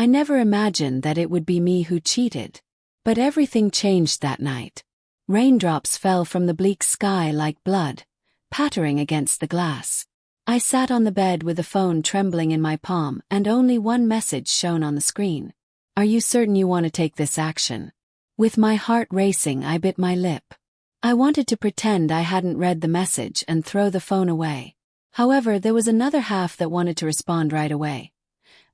I never imagined that it would be me who cheated. But everything changed that night. Raindrops fell from the bleak sky like blood, pattering against the glass. I sat on the bed with the phone trembling in my palm and only one message shown on the screen. "Are you certain you want to take this action?" With my heart racing, I bit my lip. I wanted to pretend I hadn't read the message and throw the phone away. However, there was another half that wanted to respond right away.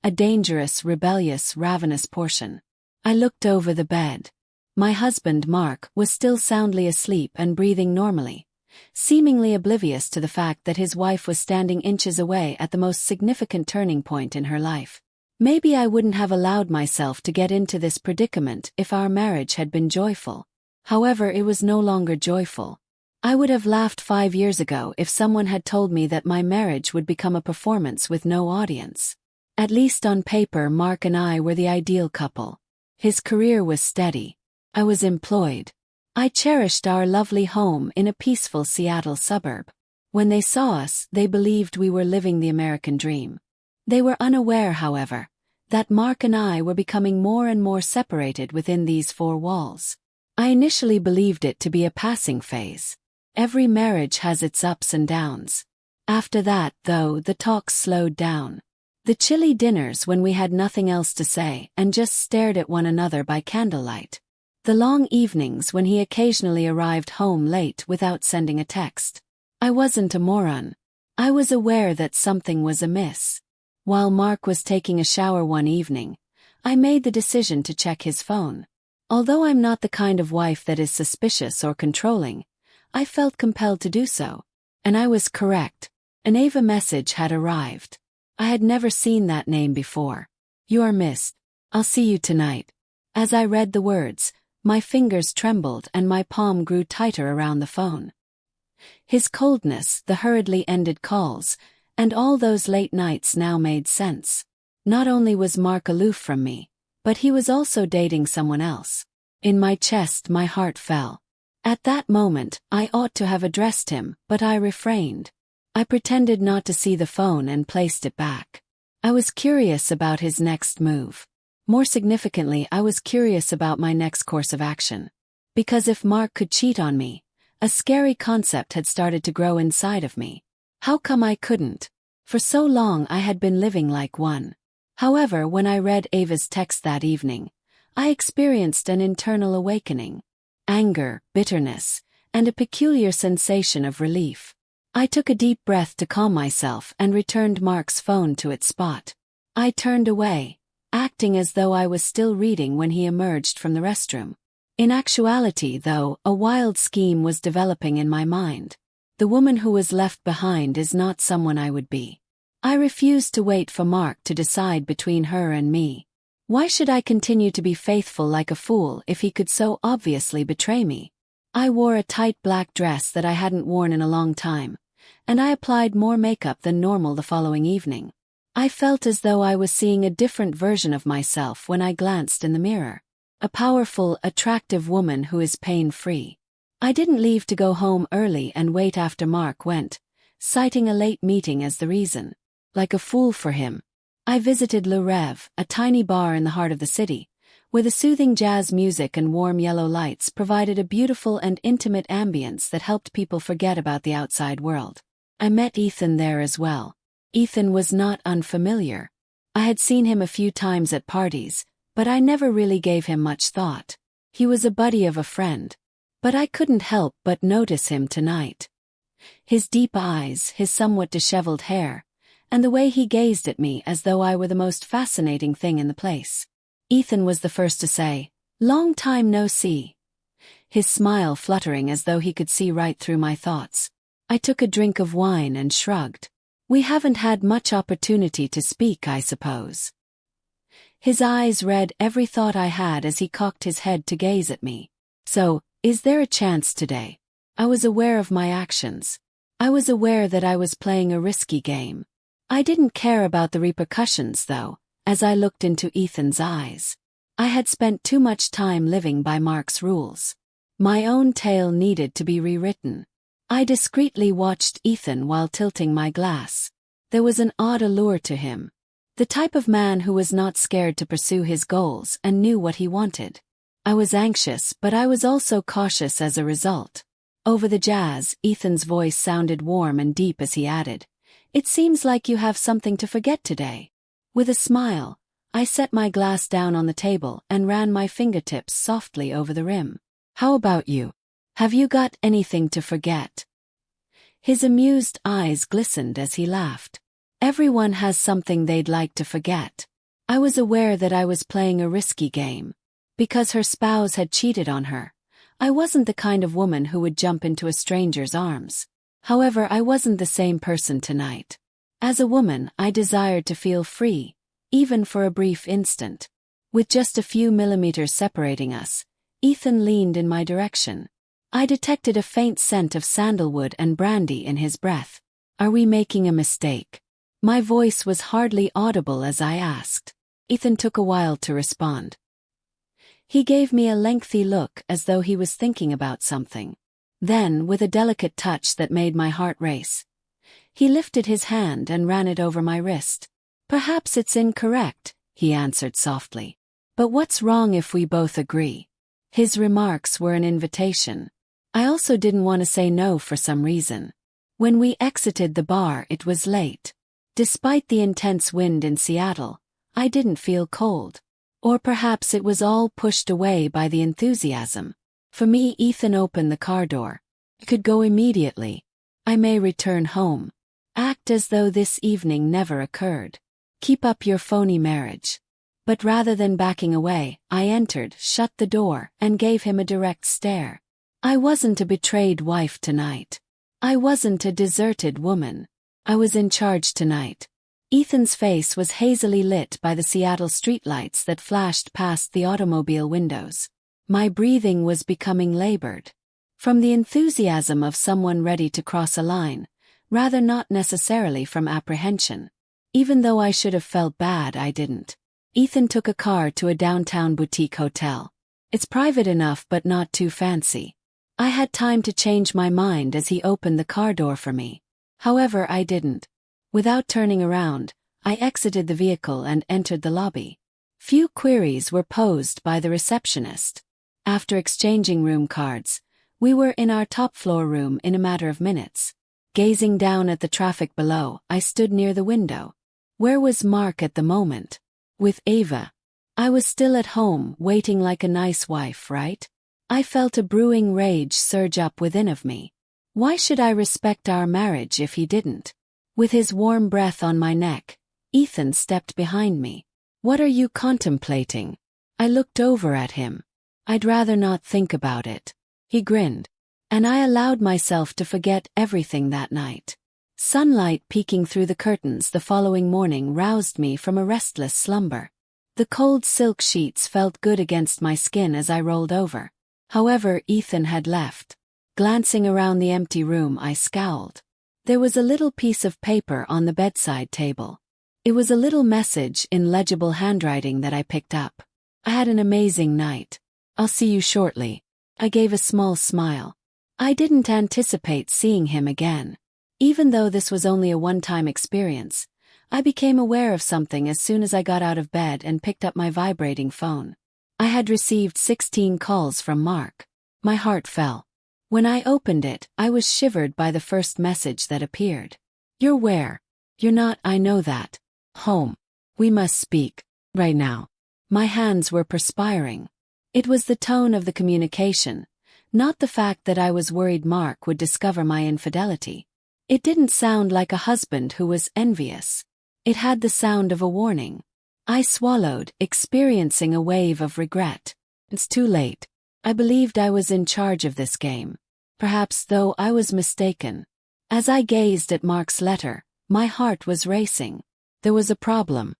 A dangerous, rebellious, ravenous portion. I looked over the bed. My husband, Mark, was still soundly asleep and breathing normally, seemingly oblivious to the fact that his wife was standing inches away at the most significant turning point in her life. Maybe I wouldn't have allowed myself to get into this predicament if our marriage had been joyful. However, it was no longer joyful. I would have laughed 5 years ago if someone had told me that my marriage would become a performance with no audience. At least on paper, Mark and I were the ideal couple. His career was steady. I was employed. I cherished our lovely home in a peaceful Seattle suburb. When they saw us, they believed we were living the American dream. They were unaware, however, that Mark and I were becoming more and more separated within these four walls. I initially believed it to be a passing phase. Every marriage has its ups and downs. After that, though, the talks slowed down. The chilly dinners when we had nothing else to say and just stared at one another by candlelight. The long evenings when he occasionally arrived home late without sending a text. I wasn't a moron. I was aware that something was amiss. While Mark was taking a shower one evening, I made the decision to check his phone. Although I'm not the kind of wife that is suspicious or controlling, I felt compelled to do so. And I was correct. An Ava message had arrived. I had never seen that name before. "You are missed. I'll see you tonight." As I read the words, my fingers trembled and my palm grew tighter around the phone. His coldness, the hurriedly ended calls, and all those late nights now made sense. Not only was Mark aloof from me, but he was also dating someone else. In my chest, my heart fell. At that moment, I ought to have addressed him, but I refrained. I pretended not to see the phone and placed it back. I was curious about his next move. More significantly, I was curious about my next course of action. Because if Mark could cheat on me, a scary concept had started to grow inside of me. How come I couldn't? For so long I had been living like one. However, when I read Ava's text that evening, I experienced an internal awakening. Anger, bitterness, and a peculiar sensation of relief. I took a deep breath to calm myself and returned Mark's phone to its spot. I turned away, acting as though I was still reading when he emerged from the restroom. In actuality, though, a wild scheme was developing in my mind. The woman who was left behind is not someone I would be. I refused to wait for Mark to decide between her and me. Why should I continue to be faithful like a fool if he could so obviously betray me? I wore a tight black dress that I hadn't worn in a long time, and I applied more makeup than normal the following evening. I felt as though I was seeing a different version of myself when I glanced in the mirror. A powerful, attractive woman who is pain-free. I didn't leave to go home early and wait after Mark went, citing a late meeting as the reason. Like a fool for him, I visited Le Rêve, a tiny bar in the heart of the city, where the soothing jazz music and warm yellow lights provided a beautiful and intimate ambience that helped people forget about the outside world. I met Ethan there as well. Ethan was not unfamiliar. I had seen him a few times at parties, but I never really gave him much thought. He was a buddy of a friend. But I couldn't help but notice him tonight. His deep eyes, his somewhat disheveled hair, and the way he gazed at me as though I were the most fascinating thing in the place. Ethan was the first to say, "Long time no see." His smile fluttering as though he could see right through my thoughts. I took a drink of wine and shrugged. "We haven't had much opportunity to speak, I suppose." His eyes read every thought I had as he cocked his head to gaze at me. "So, is there a chance today?" I was aware of my actions. I was aware that I was playing a risky game. I didn't care about the repercussions, though, as I looked into Ethan's eyes. I had spent too much time living by Mark's rules. My own tale needed to be rewritten. I discreetly watched Ethan while tilting my glass. There was an odd allure to him. The type of man who was not scared to pursue his goals and knew what he wanted. I was anxious, but I was also cautious as a result. Over the jazz, Ethan's voice sounded warm and deep as he added, "It seems like you have something to forget today." With a smile, I set my glass down on the table and ran my fingertips softly over the rim. "How about you? Have you got anything to forget?" His amused eyes glistened as he laughed. Everyone has something they'd like to forget. I was aware that I was playing a risky game. Because her spouse had cheated on her, I wasn't the kind of woman who would jump into a stranger's arms. However, I wasn't the same person tonight. As a woman, I desired to feel free, even for a brief instant. With just a few millimeters separating us, Ethan leaned in my direction. I detected a faint scent of sandalwood and brandy in his breath. "Are we making a mistake?" My voice was hardly audible as I asked. Ethan took a while to respond. He gave me a lengthy look as though he was thinking about something. Then, with a delicate touch that made my heart race, he lifted his hand and ran it over my wrist. "Perhaps it's incorrect," he answered softly. "But what's wrong if we both agree?" His remarks were an invitation. I also didn't want to say no for some reason. When we exited the bar, it was late. Despite the intense wind in Seattle, I didn't feel cold. Or perhaps it was all pushed away by the enthusiasm. For me, Ethan opened the car door. "I could go immediately. I may return home. Act as though this evening never occurred. Keep up your phony marriage." But rather than backing away, I entered, shut the door, and gave him a direct stare. I wasn't a betrayed wife tonight. I wasn't a deserted woman. I was in charge tonight. Ethan's face was hazily lit by the Seattle streetlights that flashed past the automobile windows. My breathing was becoming labored. From the enthusiasm of someone ready to cross a line, rather not necessarily from apprehension. Even though I should have felt bad, I didn't. Ethan took a car to a downtown boutique hotel. It's private enough but not too fancy. I had time to change my mind as he opened the car door for me. However, I didn't. Without turning around, I exited the vehicle and entered the lobby. Few queries were posed by the receptionist. After exchanging room cards, we were in our top-floor room in a matter of minutes. Gazing down at the traffic below, I stood near the window. Where was Mark at the moment? With Ava. I was still at home, waiting like a nice wife, right? I felt a brewing rage surge up within of me. Why should I respect our marriage if he didn't? With his warm breath on my neck, Ethan stepped behind me. "What are you contemplating?" I looked over at him. "I'd rather not think about it." He grinned. And I allowed myself to forget everything that night. Sunlight peeking through the curtains the following morning roused me from a restless slumber. The cold silk sheets felt good against my skin as I rolled over. However, Ethan had left. Glancing around the empty room, I scowled. There was a little piece of paper on the bedside table. It was a little message in legible handwriting that I picked up. "I had an amazing night. I'll see you shortly." I gave a small smile. I didn't anticipate seeing him again. Even though this was only a one-time experience, I became aware of something as soon as I got out of bed and picked up my vibrating phone. I had received 16 calls from Mark. My heart fell. When I opened it, I was shivered by the first message that appeared. "You're where?" "You're not, I know that." "Home. We must speak. Right now." My hands were perspiring. It was the tone of the communication, not the fact that I was worried Mark would discover my infidelity. It didn't sound like a husband who was envious. It had the sound of a warning. I swallowed, experiencing a wave of regret. It's too late. I believed I was in charge of this game. Perhaps, though, I was mistaken. As I gazed at Mark's letter, my heart was racing. There was a problem.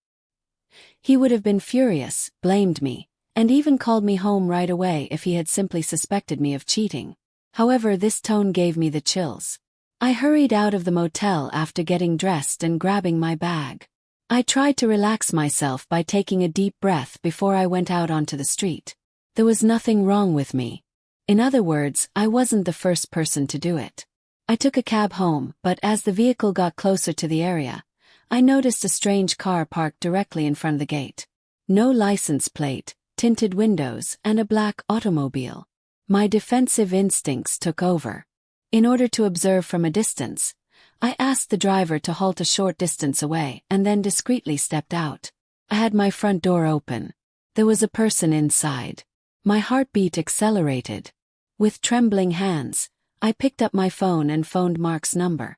He would have been furious, blamed me, and even called me home right away if he had simply suspected me of cheating. However, this tone gave me the chills. I hurried out of the motel after getting dressed and grabbing my bag. I tried to relax myself by taking a deep breath before I went out onto the street. There was nothing wrong with me. In other words, I wasn't the first person to do it. I took a cab home, but as the vehicle got closer to the area, I noticed a strange car parked directly in front of the gate. No license plate, tinted windows, and a black automobile. My defensive instincts took over. In order to observe from a distance, I asked the driver to halt a short distance away and then discreetly stepped out. I had my front door open. There was a person inside. My heartbeat accelerated. With trembling hands, I picked up my phone and phoned Mark's number.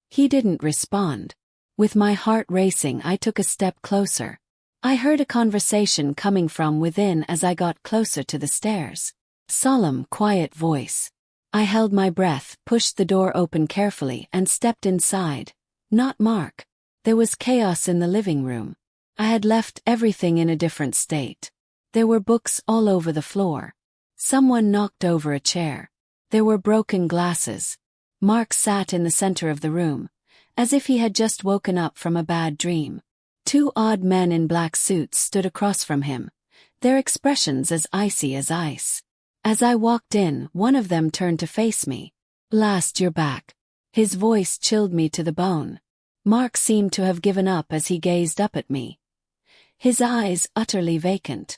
He didn't respond. With my heart racing, I took a step closer. I heard a conversation coming from within as I got closer to the stairs. Solemn, quiet voice. I held my breath, pushed the door open carefully, and stepped inside. Not Mark. There was chaos in the living room. I had left everything in a different state. There were books all over the floor. Someone knocked over a chair. There were broken glasses. Mark sat in the center of the room, as if he had just woken up from a bad dream. Two odd men in black suits stood across from him, their expressions as icy as ice. As I walked in, one of them turned to face me. "Last, you're back." His voice chilled me to the bone. Mark seemed to have given up as he gazed up at me. His eyes utterly vacant.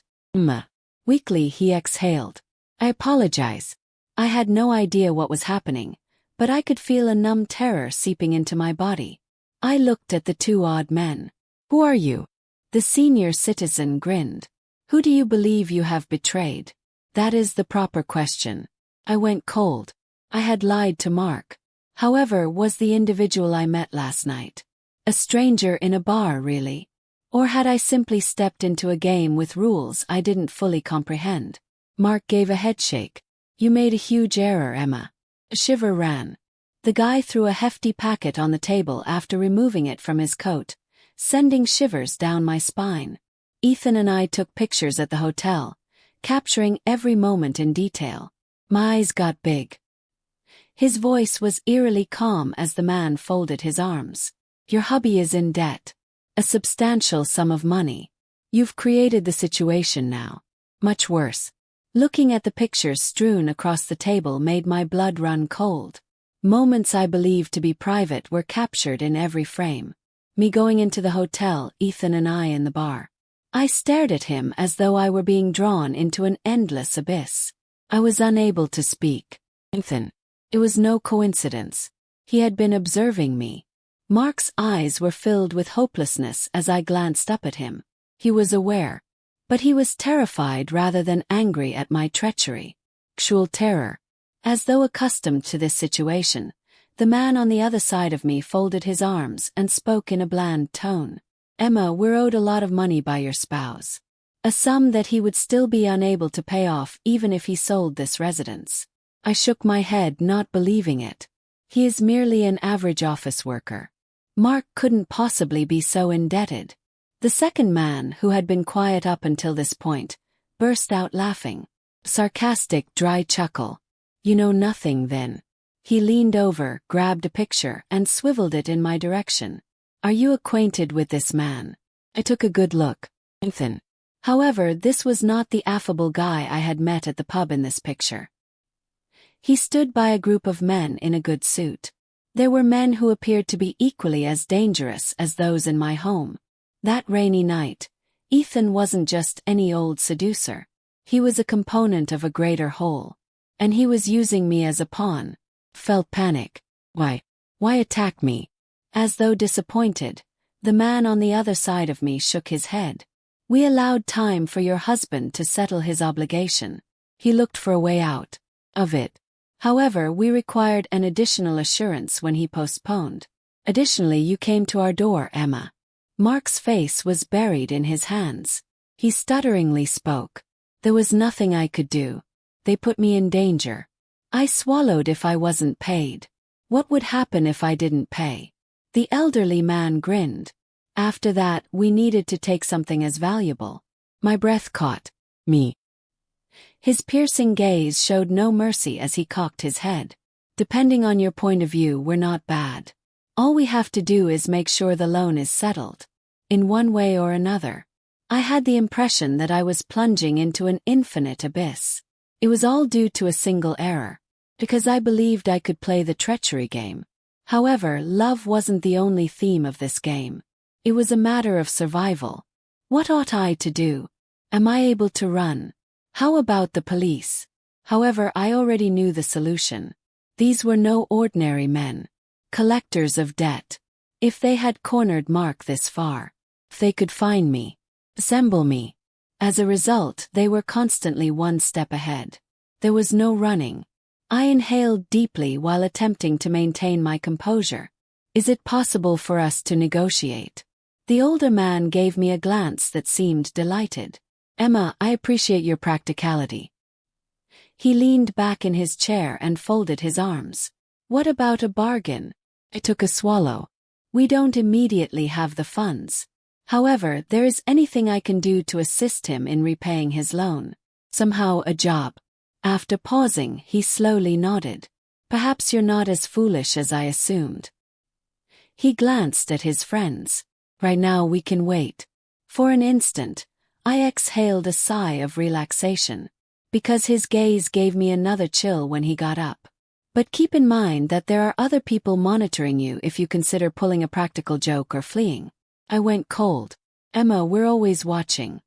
Weakly he exhaled. "I apologize. I had no idea what was happening, but I could feel a numb terror seeping into my body." I looked at the two odd men. "Who are you?" The senior citizen grinned. "Who do you believe you have betrayed?" "That is the proper question." I went cold. I had lied to Mark. However, was the individual I met last night a stranger in a bar, really? Or had I simply stepped into a game with rules I didn't fully comprehend? Mark gave a headshake. "You made a huge error, Emma." A shiver ran. The guy threw a hefty packet on the table after removing it from his coat, sending shivers down my spine. Ethan and I took pictures at the hotel, capturing every moment in detail. My eyes got big. His voice was eerily calm as the man folded his arms. "Your hubby is in debt. A substantial sum of money. You've created the situation now. Much worse." Looking at the pictures strewn across the table made my blood run cold. Moments I believed to be private were captured in every frame. Me going into the hotel, Ethan and I in the bar. I stared at him as though I were being drawn into an endless abyss. I was unable to speak. "Ethan." It was no coincidence. He had been observing me. Mark's eyes were filled with hopelessness as I glanced up at him. He was aware. But he was terrified rather than angry at my treachery. Actual terror. As though accustomed to this situation, the man on the other side of me folded his arms and spoke in a bland tone. "Emma, we're owed a lot of money by your spouse. A sum that he would still be unable to pay off even if he sold this residence." I shook my head, not believing it. He is merely an average office worker. Mark couldn't possibly be so indebted. The second man, who had been quiet up until this point, burst out laughing. Sarcastic, dry chuckle. "You know nothing, then." He leaned over, grabbed a picture, and swiveled it in my direction. "Are you acquainted with this man?" I took a good look. "Ethan." However, this was not the affable guy I had met at the pub in this picture. He stood by a group of men in a good suit. There were men who appeared to be equally as dangerous as those in my home. That rainy night, Ethan wasn't just any old seducer. He was a component of a greater whole. And he was using me as a pawn. Felt panic. Why attack me?" As though disappointed, the man on the other side of me shook his head. "We allowed time for your husband to settle his obligation. He looked for a way out of it. However, we required an additional assurance when he postponed. Additionally, you came to our door, Emma." Mark's face was buried in his hands. He stutteringly spoke. "There was nothing I could do. They put me in danger. I swallowed if I wasn't paid. What would happen if I didn't pay?" The elderly man grinned. "After that, we needed to take something as valuable." My breath caught. "Me." His piercing gaze showed no mercy as he cocked his head. "Depending on your point of view, we're not bad. All we have to do is make sure the loan is settled. In one way or another." I had the impression that I was plunging into an infinite abyss. It was all due to a single error. Because I believed I could play the treachery game. However, love wasn't the only theme of this game. It was a matter of survival. What ought I to do? Am I able to run? How about the police? However, I already knew the solution. These were no ordinary men. Collectors of debt. If they had cornered Mark this far, if they could find me, assemble me. As a result, they were constantly one step ahead. There was no running. I inhaled deeply while attempting to maintain my composure. Is it possible for us to negotiate? The older man gave me a glance that seemed delighted. Emma, I appreciate your practicality. He leaned back in his chair and folded his arms. What about a bargain? I took a swallow. We don't immediately have the funds. However, there is anything I can do to assist him in repaying his loan. Somehow a job. After pausing, he slowly nodded. Perhaps you're not as foolish as I assumed. He glanced at his friends. Right now we can wait. For an instant, I exhaled a sigh of relaxation, because his gaze gave me another chill when he got up. But keep in mind that there are other people monitoring you if you consider pulling a practical joke or fleeing. I went cold. Emma, we're always watching.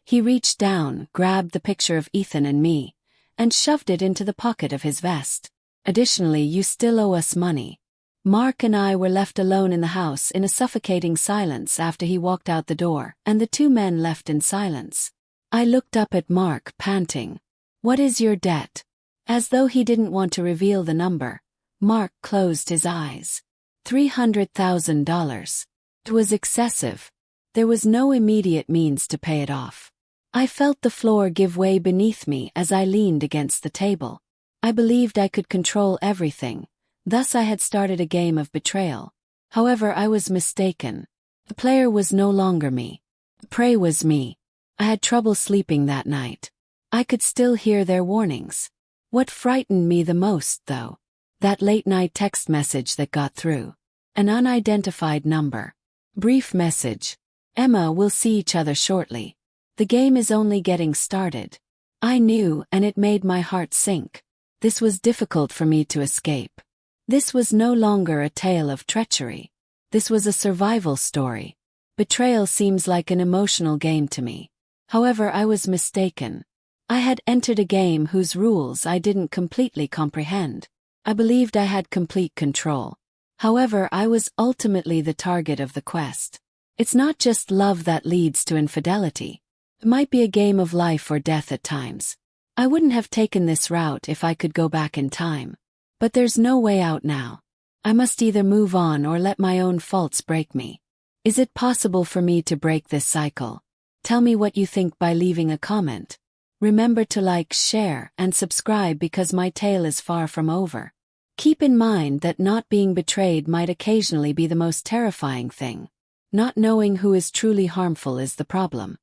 He reached down, grabbed the picture of Ethan and me, and shoved it into the pocket of his vest. Additionally, you still owe us money. Mark and I were left alone in the house in a suffocating silence after he walked out the door, and the two men left in silence. I looked up at Mark, panting. What is your debt? As though he didn't want to reveal the number, Mark closed his eyes. $300,000. It was excessive. There was no immediate means to pay it off. I felt the floor give way beneath me as I leaned against the table. I believed I could control everything. Thus I had started a game of betrayal. However, I was mistaken. The player was no longer me. The prey was me. I had trouble sleeping that night. I could still hear their warnings. What frightened me the most, though? That late-night text message that got through. An unidentified number. Brief message. Emma, we'll see each other shortly. The game is only getting started. I knew, and it made my heart sink. This was difficult for me to escape. This was no longer a tale of treachery. This was a survival story. Betrayal seems like an emotional game to me. However, I was mistaken. I had entered a game whose rules I didn't completely comprehend. I believed I had complete control. However, I was ultimately the target of the quest. It's not just love that leads to infidelity. It might be a game of life or death at times. I wouldn't have taken this route if I could go back in time. But there's no way out now. I must either move on or let my own faults break me. Is it possible for me to break this cycle? Tell me what you think by leaving a comment. Remember to like, share, and subscribe because my tale is far from over. Keep in mind that not being betrayed might occasionally be the most terrifying thing. Not knowing who is truly harmful is the problem.